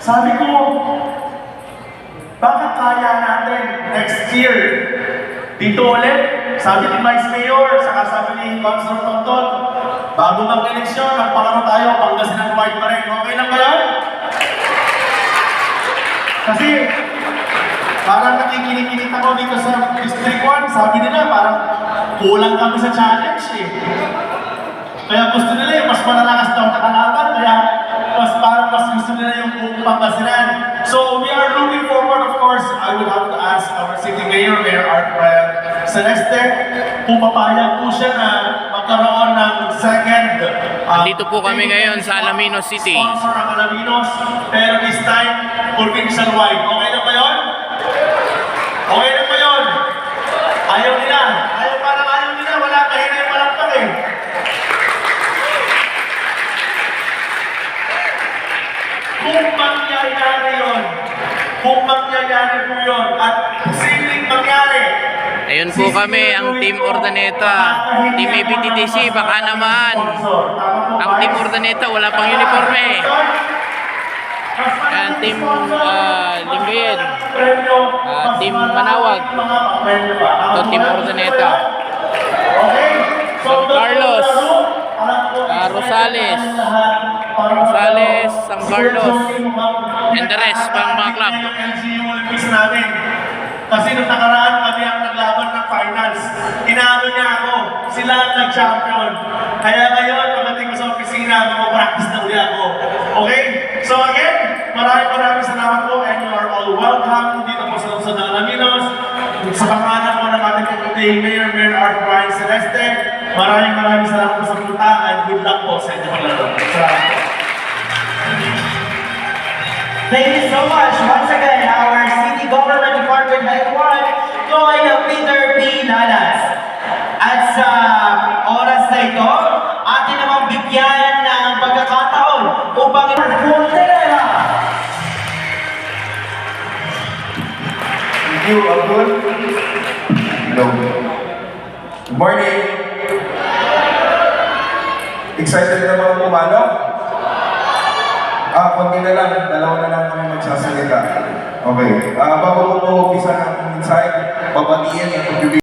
Sabi ko, bakit kaya natin next year? Dito ulit, sabi ni Vice Mayor, saka sabi ni Councilor Tonton, bago mag-eleksyon, magpalaro tayo, Pangasinan White pa rin. Okay lang ba yan? Kasi, parang nakikinig ako dito sa District 1, sabi nila, parang kulang kami sa challenge eh. Kaya gusto nila yung mas malalakas daw na kalaban, kaya mas gusto nila yung buong Pangasinan. So we are looking forward, of course. I would have to ask our City Mayor, Mayor Art Celeste, kung papayag po siya na magkaroon ng second dito po kami ngayon sa Alaminos City. Sponsor ng Alaminos, pero this time, provincial-wide. Okay na ba yun? Okay na ba yun? Ayaw nila. Parang ayaw nila. Wala kahina yung malakpak eh. Kung mangyayari po yun, at posibleng mangyari. Ayun po kami, ang Team Urdaneta, Team ABTTC, baka naman. Ang Team Urdaneta, wala pang uniforme. Ayan, Team Lingayen, Team Manawag, ito Team Urdaneta, San Carlos, Rosales, San Carlos, and the rest, pang mga club. Kasi nung nakaraan kami ang naglaban ng finals. Inaano niya ako, sila ang nag-champion. Kaya ngayon, pagdating ko sa opisina, mag-practice na uli ako. Okay? So again, maraming salamat po and you are all welcome dito po sa Lungsod ng Alaminos. Sa pangalan po ng ating kapatid, Mayor Art Celeste, maraming salamat po sa punta and good luck po sa inyo paglaro. Salamat po. Thank you so much. Once again, our City Government Department Head 1, Joy Peter P. Nalas. At sa oras na ito, atin namang bigyan ng pagkakataon upang i-puntelera. Thank you, Abdul. Hello. Good morning. Excited na ba pumalo? Konti na lang, dalawa na lang kami magsasalita. Okay. Bago ko po umpisa ng insight, babatiin at pagbibigay